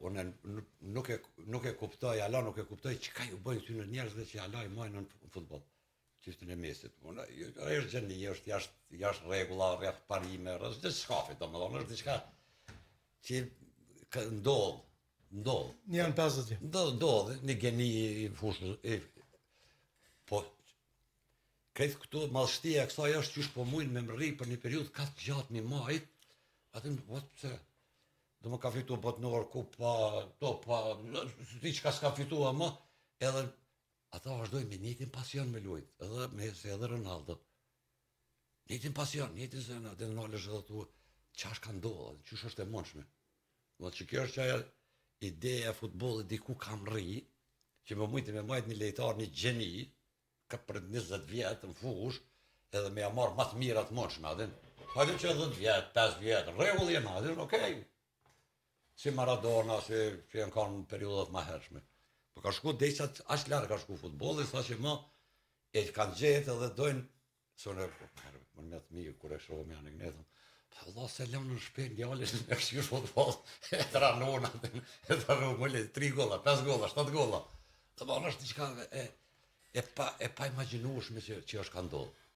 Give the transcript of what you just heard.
Unë nuk e kuptoj, Allah nuk e kuptoj çka ju bëjnë ty në njerëzve që Allah i mojnë në futboll. Çiftën e mesit. Unë është gjeni, është jashtë rregulla, rreth parime, rreth çdo shkafi, domethënë është diçka që ndodh. Një janë 50 gjë. Ndodh, një geni i fushës, po kretë këtu madhështia e kësaj është qysh po mujnë me më rri për një periudhë kaq gjatë një majt, atë pse do më ka fitu botnor, kupa, topa, si që ka s'ka fitu ama, edhe ata vazhdojnë me njëtin pasion me lujt, edhe Messi, edhe Ronaldo. Njëtin pasion, njëtin se në nalësh edhe tu, qash ka ndodhë, qysh është e mundshme. Dhe që kjo është që aja ideja e futbollit diku kam rri, që më mujti me majt një lejtar, një gjeni, ka për 20 vjetë në fush, edhe me ja marrë matë mirat mundshme, adin. Hajde që 10 vjetë, 5 vjetë, regull jena, adin, okej. Si Maradona, si që janë kanë periudat ma hershme. Po ka shku dejsa aq larë ka shku futbolli, sa që më e kanë gjetë edhe dojnë, së në më në të mirë, kur e shohëm janë në gnetëm, Allah se lëmë në shpen, djallis në kështu futboll, e të ranona, e të ranona, mëllit, 3 golla, 5 golla, 7 golla. Të banë është diçka e pa imaginueshme që është ka ndodhë.